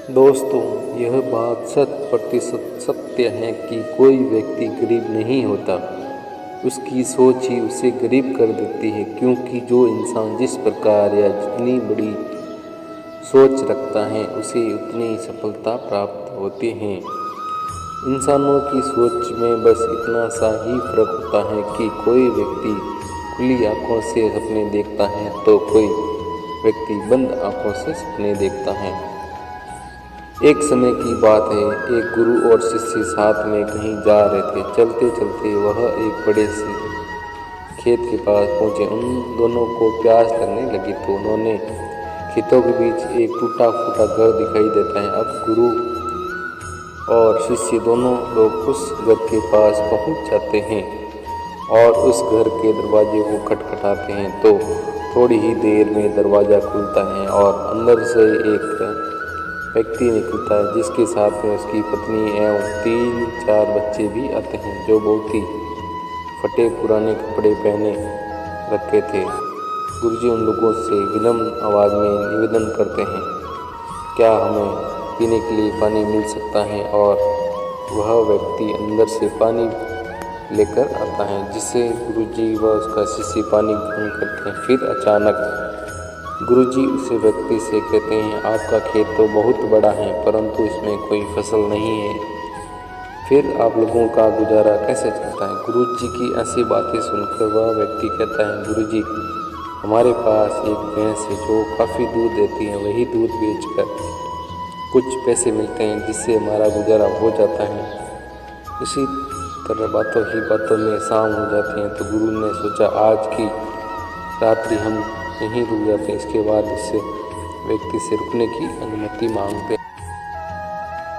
दोस्तों, यह बात 100% सत्य है कि कोई व्यक्ति गरीब नहीं होता। उसकी सोच ही उसे गरीब कर देती है, क्योंकि जो इंसान जिस प्रकार या जितनी बड़ी सोच रखता है उसे उतनी ही सफलता प्राप्त होती है। इंसानों की सोच में बस इतना सा ही फर्क होता है कि कोई व्यक्ति खुली आंखों से सपने देखता है तो कोई व्यक्ति बंद आंखों से सपने देखता है। एक समय की बात है, एक गुरु और शिष्य साथ में कहीं जा रहे थे। चलते चलते वह एक बड़े से खेत के पास पहुंचे। उन दोनों को प्यास लगने लगी तो उन्होंने खेतों के बीच एक टूटा फूटा घर दिखाई देता है। अब गुरु और शिष्य दोनों लोग उस घर के पास पहुंच जाते हैं और उस घर के दरवाजे को खटखटाते हैं तो थोड़ी ही देर में दरवाज़ा खुलता है और अंदर से एक व्यक्ति निकलता है, जिसके साथ में उसकी पत्नी एवं 3-4 बच्चे भी आते हैं, जो बहुत ही फटे पुराने कपड़े पहने रखे थे। गुरुजी उन लोगों से विनम्र आवाज़ में निवेदन करते हैं, क्या हमें पीने के लिए पानी मिल सकता है? और वह व्यक्ति अंदर से पानी लेकर आता है, जिससे गुरुजी व उसका शिष्य पानी ग्रहण करते हैं। फिर अचानक गुरुजी उस व्यक्ति से कहते हैं, आपका खेत तो बहुत बड़ा है, परंतु इसमें कोई फसल नहीं है, फिर आप लोगों का गुजारा कैसे चलता है? गुरुजी की ऐसी बातें सुनकर वह व्यक्ति कहता है, गुरुजी हमारे पास एक भैंस है जो काफ़ी दूध देती है, वही दूध बेचकर कुछ पैसे मिलते हैं, जिससे हमारा गुजारा हो जाता है। इसी तरह बातों ही बातों में शाम हो जाती है तो गुरु ने सोचा आज की रात्रि हम यहीं रुक जाते हैं। इसके बाद उससे व्यक्ति से रुकने की अनुमति मांगते हैं।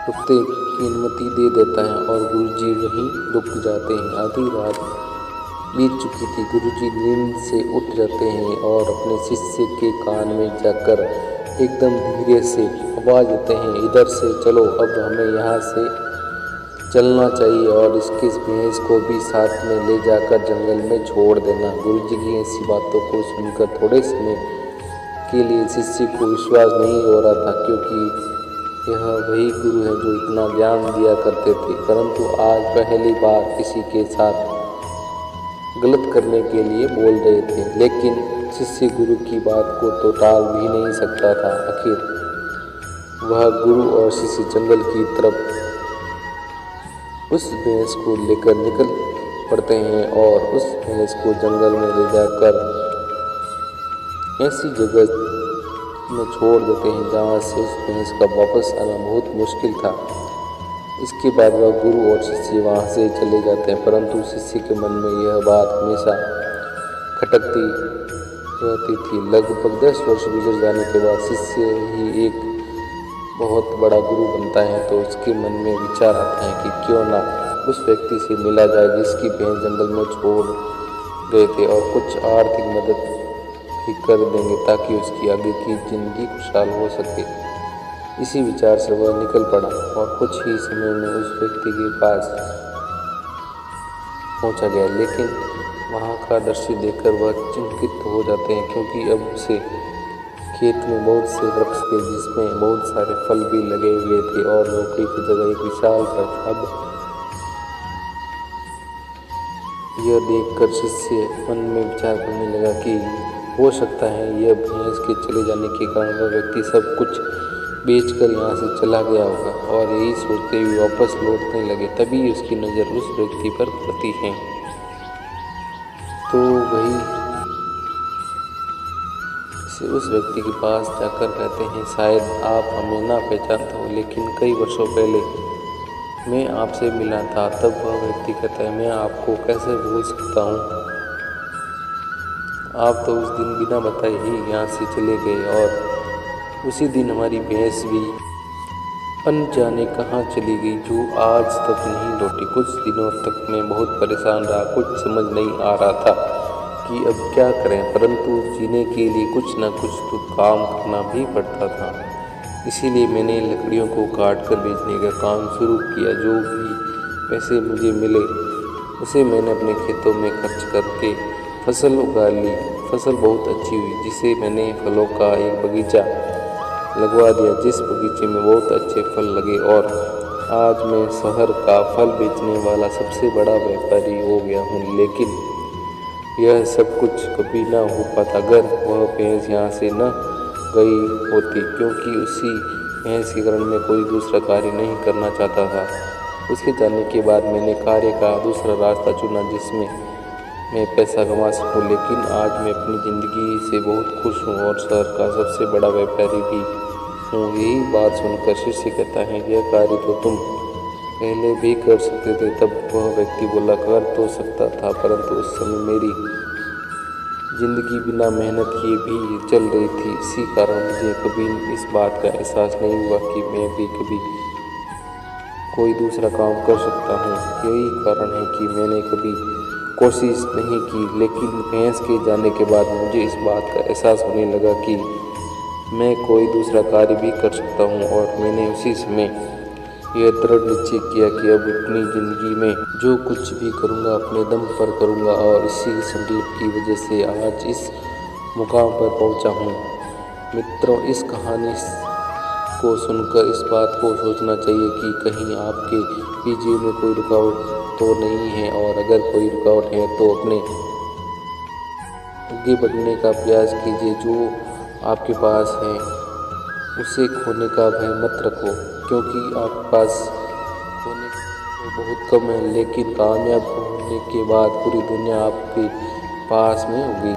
रुकते की अनुमति दे देता है और गुरुजी वहीं रुक जाते हैं। आधी रात बीत चुकी थी। गुरुजी नींद से उठ जाते हैं और अपने शिष्य के कान में जाकर एकदम धीरे से आवाज़ देते हैं, इधर से चलो, अब हमें यहाँ से चलना चाहिए और इसकी भैंस को भी साथ में ले जाकर जंगल में छोड़ देना। गुरुजी की ऐसी बातों को सुनकर थोड़े समय के लिए शिष्य को विश्वास नहीं हो रहा था, क्योंकि यह वही गुरु है जो इतना ज्ञान दिया करते थे, परंतु आज पहली बार किसी के साथ गलत करने के लिए बोल रहे थे। लेकिन शिष्य गुरु की बात को तो टाल भी नहीं सकता था। आखिर वह गुरु और शिष्य जंगल की तरफ उस भैंस को लेकर निकल पड़ते हैं और उस भैंस को जंगल में ले जाकर ऐसी जगह में छोड़ देते हैं जहाँ से उस भैंस का वापस आना बहुत मुश्किल था। इसके बाद वह गुरु और शिष्य वहाँ से चले जाते हैं, परंतु शिष्य के मन में यह बात हमेशा खटकती रहती थी। लगभग 10 वर्ष गुजर जाने के बाद शिष्य ही एक बहुत बड़ा गुरु बनता है तो उसके मन में विचार आता है कि क्यों ना उस व्यक्ति से मिला जाए जिसकी भैंस जंगल में छोड़ गए थे और कुछ आर्थिक मदद भी कर देंगे ताकि उसकी आगे की जिंदगी खुशहाल हो सके। इसी विचार से वह निकल पड़ा और कुछ ही समय में उस व्यक्ति के पास पहुंचा गया। लेकिन वहां का दृश्य देखकर वह चिंतित हो जाते हैं, क्योंकि अब उसे खेत में बहुत से वृक्ष थे जिसमें बहुत सारे फल भी लगे हुए थे और झोपड़ी की जगह एक विशाल घर। अब यह देखकर शिष्य मन में विचार करने लगा कि हो सकता है यह भैंस के चले जाने के कारण वह व्यक्ति सब कुछ बेचकर यहाँ से चला गया होगा, और यही सोचते हुए वापस लौटने लगे। तभी उसकी नज़र उस व्यक्ति पर पड़ती है तो वही उस व्यक्ति के पास जाकर कहते हैं, शायद आप हमें ना पहचानते हो, लेकिन कई वर्षों पहले मैं आपसे मिला था। तब वह व्यक्ति कहता है, मैं आपको कैसे भूल सकता हूँ, आप तो उस दिन बिना बताए ही यहाँ से चले गए और उसी दिन हमारी भैंस भी अनजाने कहाँ चली गई, जो आज तक नहीं लौटी। कुछ दिनों तक मैं बहुत परेशान रहा, कुछ समझ नहीं आ रहा था कि अब क्या करें, परंतु जीने के लिए कुछ न कुछ तो काम करना भी पड़ता था। इसीलिए मैंने लकड़ियों को काट कर बेचने का काम शुरू किया। जो भी पैसे मुझे मिले उसे मैंने अपने खेतों में खर्च करके फसल उगा ली। फसल बहुत अच्छी हुई, जिसे मैंने फलों का एक बगीचा लगवा दिया जिस बगीचे में बहुत अच्छे फल लगे और आज मैं शहर का फल बेचने वाला सबसे बड़ा व्यापारी हो गया हूँ। लेकिन यह सब कुछ कभी ना हो पाता अगर वह भैंस यहाँ से न गई होती, क्योंकि उसी भैंस के कारण मैं कोई दूसरा कार्य नहीं करना चाहता था। उसके जाने के बाद मैंने कार्य का दूसरा रास्ता चुना जिसमें मैं पैसा कमा सकूं, लेकिन आज मैं अपनी ज़िंदगी से बहुत खुश हूँ और शहर का सबसे बड़ा व्यापारी भी हूँ। यही बात सुनकर शिष्य कहता है, यह कार्य तो तुम पहले भी कर सकते थे। तब वह व्यक्ति बोला, कर तो सकता था, परंतु उस समय मेरी जिंदगी बिना मेहनत किए भी चल रही थी। इसी कारण मुझे कभी इस बात का एहसास नहीं हुआ कि मैं भी कभी कोई दूसरा काम कर सकता हूँ। यही कारण है कि मैंने कभी कोशिश नहीं की। लेकिन भैंस के जाने के बाद मुझे इस बात का एहसास होने लगा कि मैं कोई दूसरा कार्य भी कर सकता हूँ और मैंने उसी समय यह दृढ़ निश्चय किया कि अब अपनी ज़िंदगी में जो कुछ भी करूँगा अपने दम पर करूँगा और इसी संकल्प की वजह से आज इस मुकाम पर पहुँचा हूँ। मित्रों, इस कहानी को सुनकर इस बात को सोचना चाहिए कि कहीं आपके भी जीवन में कोई रुकावट तो नहीं है, और अगर कोई रुकावट है तो अपने आगे बढ़ने का प्रयास कीजिए। जो आपके पास है उसे खोने का भय मत रखो, क्योंकि आपके पास खोने को बहुत कम है, लेकिन कामयाब होने के बाद पूरी दुनिया आपके पास में होगी।